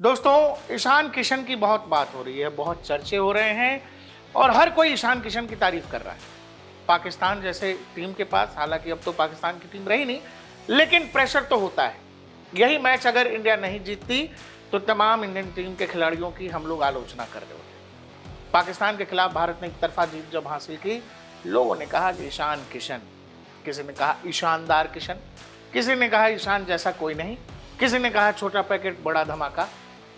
दोस्तों, ईशान किशन की बहुत बात हो रही है, बहुत चर्चे हो रहे हैं और हर कोई ईशान किशन की तारीफ कर रहा है। पाकिस्तान जैसे टीम के पास, हालांकि अब तो पाकिस्तान की टीम रही नहीं, लेकिन प्रेशर तो होता है। यही मैच अगर इंडिया नहीं जीतती तो तमाम इंडियन टीम के खिलाड़ियों की हम लोग आलोचना कर रहे होते। पाकिस्तान के खिलाफ भारत ने एक तरफा जीत जब हासिल की, लोगों ने कहा कि ईशान किशन, किसी ने कहा ईशानदार किशन, किसी ने कहा ईशान जैसा कोई नहीं, किसी ने कहा छोटा पैकेट बड़ा धमाका।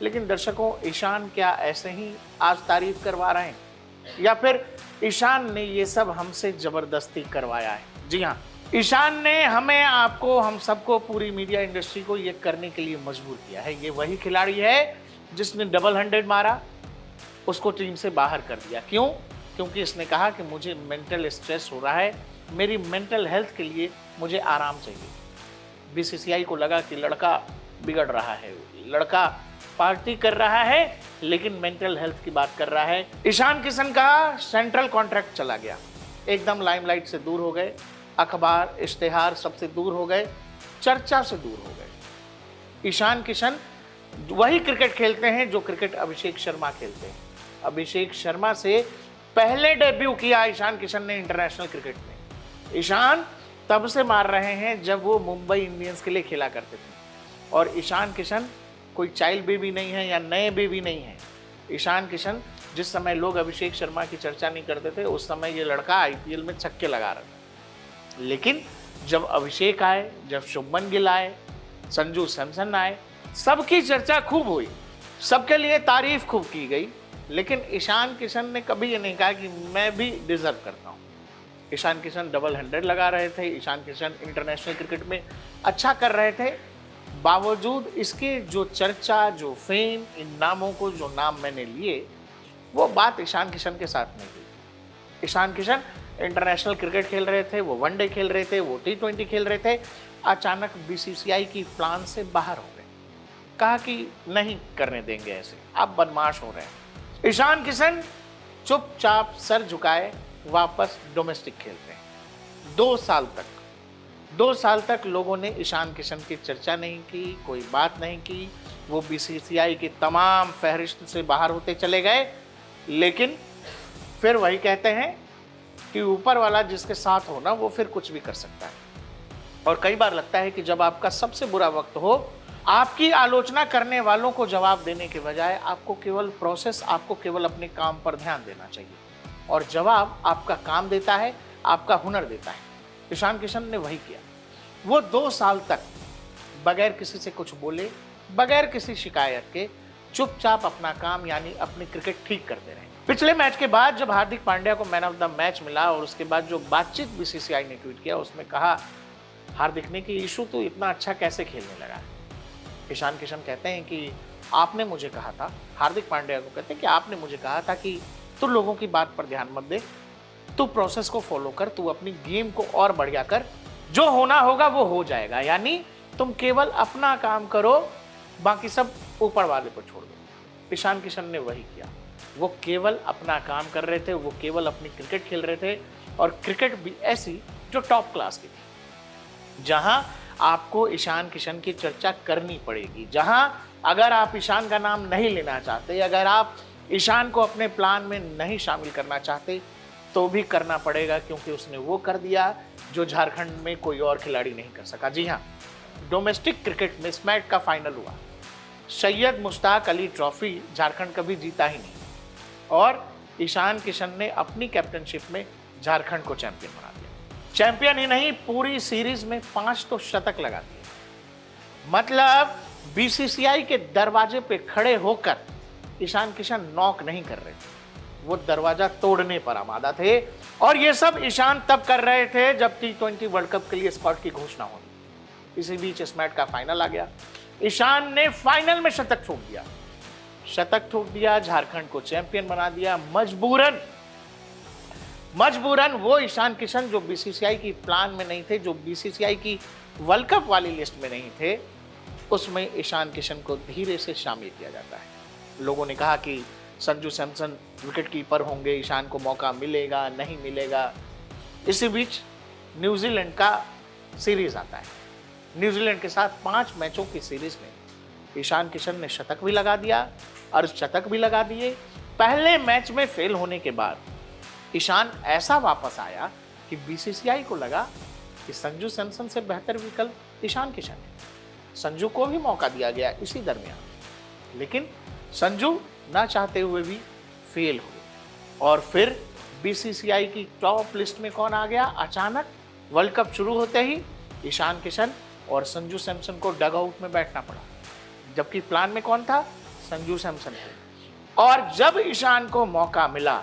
लेकिन दर्शकों, ईशान क्या ऐसे ही आज तारीफ करवा रहे हैं या फिर ईशान ने ये सब हमसे जबरदस्ती करवाया है? जी हाँ, ईशान ने हमें, आपको, हम सबको, पूरी मीडिया इंडस्ट्री को ये करने के लिए मजबूर किया है। ये वही खिलाड़ी है जिसने डबल 100 मारा, उसको टीम से बाहर कर दिया। क्यों? क्योंकि इसने कहा कि मुझे मेंटल स्ट्रेस हो रहा है, मेरी मेंटल हेल्थ के लिए मुझे आराम चाहिए। बीसीसीआई को लगा कि लड़का बिगड़ रहा है, लड़का पार्टी कर रहा है लेकिन मेंटल हेल्थ की बात कर रहा है। ईशान किशन का सेंट्रल कॉन्ट्रैक्ट चला गया, एकदम लाइमलाइट से दूर हो गए, अखबार इश्तेहार सबसे दूर हो गए, चर्चा से दूर हो गए। ईशान किशन वही क्रिकेट खेलते हैं जो क्रिकेट अभिषेक शर्मा खेलते हैं। अभिषेक शर्मा से पहले डेब्यू किया ईशान किशन ने इंटरनेशनल क्रिकेट में। ईशान तब से मार रहे हैं जब वो मुंबई इंडियंस के लिए खेला करते थे। और ईशान किशन कोई चाइल्ड बेबी नहीं है या नए बेबी नहीं है। ईशान किशन, जिस समय लोग अभिषेक शर्मा की चर्चा नहीं करते थे, उस समय ये लड़का आईपीएल में छक्के लगा रहा था। लेकिन जब अभिषेक आए, जब शुभमन गिल आए, संजू सैमसन आए, सबकी चर्चा खूब हुई, सबके लिए तारीफ खूब की गई। लेकिन ईशान किशन ने कभी ये नहीं कहा कि मैं भी डिजर्व करता हूँ। ईशान किशन डबल 100 लगा रहे थे, ईशान किशन इंटरनेशनल क्रिकेट में अच्छा कर रहे थे। बावजूद इसके जो चर्चा, जो फेम, इन नामों को जो नाम मैंने लिए, वो बात ईशान किशन के साथ नहीं हुई। ईशान किशन इंटरनेशनल क्रिकेट खेल रहे थे, वो वनडे खेल रहे थे, वो T20 खेल रहे थे। अचानक बीसीसीआई की प्लान से बाहर हो गए, कहा कि नहीं करने देंगे ऐसे, आप बदमाश हो रहे हैं। ईशान किशन चुपचाप सर झुकाए वापस डोमेस्टिक खेलते हैं। 2 साल तक लोगों ने ईशान किशन की चर्चा नहीं की, कोई बात नहीं की। वो बीसीसीआई की तमाम फहरिस्त से बाहर होते चले गए। लेकिन फिर वही कहते हैं कि ऊपर वाला जिसके साथ हो ना, वो फिर कुछ भी कर सकता है। और कई बार लगता है कि जब आपका सबसे बुरा वक्त हो, आपकी आलोचना करने वालों को जवाब देने के बजाय आपको केवल प्रोसेस, आपको केवल अपने काम पर ध्यान देना चाहिए। और जवाब आपका काम देता है, आपका हुनर देता है। ईशान किशन ने वही किया। वो 2 साल तक बगैर किसी से कुछ बोले, बगैर किसी शिकायत के चुपचाप अपना काम, यानी अपनी क्रिकेट ठीक करते रहे। पिछले मैच के बाद जब हार्दिक पांड्या को मैन ऑफ द मैच मिला और उसके बाद जो बातचीत बीसीसीआई ने ट्वीट किया, उसमें कहा हार्दिक ने कि ईशू तो इतना अच्छा कैसे खेलने लगा है। ईशान किशन कहते हैं कि आपने मुझे कहा था, हार्दिक पांड्या को कहते हैं कि आपने मुझे कहा था कि तू लोगों की बात पर ध्यान मत दे, तू प्रोसेस को फॉलो कर, तू अपनी गेम को और बढ़िया कर, जो होना होगा वो हो जाएगा। यानी तुम केवल अपना काम करो, बाकी सब ऊपर वाले पर छोड़ दो। ईशान किशन ने वही किया। वो केवल अपना काम कर रहे थे, वो केवल अपनी क्रिकेट खेल रहे थे। और क्रिकेट भी ऐसी जो टॉप क्लास की थी, जहां आपको ईशान किशन की चर्चा करनी पड़ेगी, जहां अगर आप ईशान का नाम नहीं लेना चाहते, अगर आप ईशान को अपने प्लान में नहीं शामिल करना चाहते, तो भी करना पड़ेगा, क्योंकि उसने वो कर दिया जो झारखंड में कोई और खिलाड़ी नहीं कर सका। जी हाँ, डोमेस्टिक क्रिकेट में इस मैच का फाइनल हुआ। सैयद मुश्ताक अली ट्रॉफी झारखंड कभी जीता ही नहीं, और ईशान किशन ने अपनी कैप्टनशिप में झारखंड को चैंपियन बना दिया। चैंपियन ही नहीं, पूरी सीरीज में 5 तो शतक लगा दिए। मतलब बीसीसीआई के दरवाजे पे खड़े होकर ईशान किशन नॉक नहीं कर रहे थे, वो दरवाजा तोड़ने पर आमादा थे। और ये सब ईशान तब कर रहे थे जब T20 वर्ल्ड कप के लिए स्क्वाड की घोषणा हुई। इसी बीच इस मैच का फाइनल आ गया। ईशान ने फाइनल में शतक ठोक दिया, झारखंड को चैंपियन बना दिया। मजबूरन वो ईशान किशन जो बीसीसीआई की प्लान में नहीं थे, जो बीसीसीआई की वर्ल्ड कप वाली लिस्ट में नहीं थे, उसमें ईशान किशन को धीरे से शामिल किया जाता है। लोगों ने कहा कि संजू सैमसन विकेट कीपर होंगे, ईशान को मौका मिलेगा नहीं मिलेगा। इसी बीच न्यूजीलैंड का सीरीज आता है। न्यूजीलैंड के साथ 5 मैचों की सीरीज में ईशान किशन ने शतक भी लगा दिया, अर्धशतक भी लगा दिए। पहले मैच में फेल होने के बाद ईशान ऐसा वापस आया कि बीसीसीआई को लगा कि संजू सैमसन से बेहतर विकल्प ईशान किशन है। संजू को भी मौका दिया गया इसी दरमियान, लेकिन संजू ना चाहते हुए भी फेल हुए। और फिर बीसीसीआई की टॉप लिस्ट में कौन आ गया? अचानक वर्ल्ड कप शुरू होते ही ईशान किशन और संजू सैमसन को डग आउट में बैठना पड़ा, जबकि प्लान में कौन था? संजू सैमसन को। और जब ईशान को मौका मिला,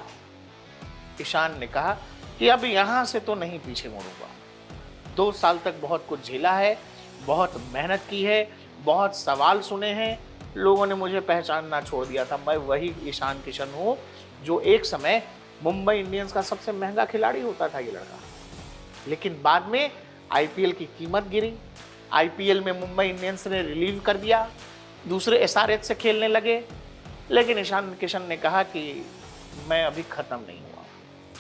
ईशान ने कहा कि अब यहां से तो नहीं पीछे मुड़ूंगा। 2 साल तक बहुत कुछ झेला है, बहुत मेहनत की है, बहुत सवाल सुने हैं, लोगों ने मुझे पहचानना छोड़ दिया था। मैं वही ईशान किशन हूं जो एक समय मुंबई इंडियंस का सबसे महंगा खिलाड़ी होता था ये लड़का। लेकिन बाद में आईपीएल की कीमत गिरी, आईपीएल में मुंबई इंडियंस ने रिलीव कर दिया, दूसरे एसआरएच से खेलने लगे। लेकिन ईशान किशन ने कहा कि मैं अभी ख़त्म नहीं हुआ।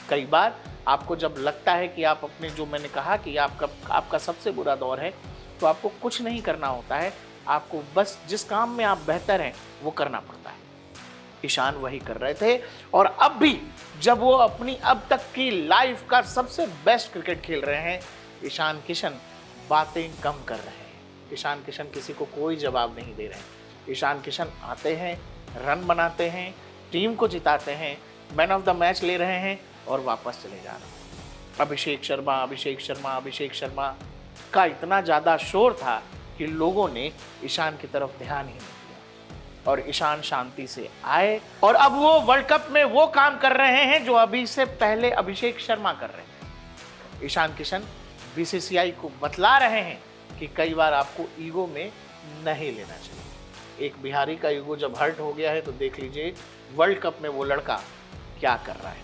कई बार आपको जब लगता है कि आप अपने, जो मैंने कहा कि आपका सबसे बुरा दौर है, तो आपको कुछ नहीं करना होता है, आपको बस जिस काम में आप बेहतर हैं वो करना पड़ता है। ईशान वही कर रहे थे। और अब भी जब वो अपनी अब तक की लाइफ का सबसे बेस्ट क्रिकेट खेल रहे हैं, ईशान किशन बातें कम कर रहे हैं। ईशान किशन किसी को कोई जवाब नहीं दे रहे हैं। ईशान किशन आते हैं, रन बनाते हैं, टीम को जिताते हैं, मैन ऑफ द मैच ले रहे हैं और वापस चले जा रहे हैं। अभिषेक शर्मा का इतना ज़्यादा शोर था कि लोगों ने ईशान की तरफ ध्यान ही नहीं दिया और ईशान शांति से आए और अब वो वर्ल्ड कप में वो काम कर रहे हैं जो अभी से पहले अभिषेक शर्मा कर रहे हैं। ईशान किशन बीसीसीआई को बतला रहे हैं कि कई बार आपको ईगो में नहीं लेना चाहिए। एक बिहारी का ईगो जब हर्ट हो गया है तो देख लीजिए वर्ल्ड कप में वो लड़का क्या कर रहा है।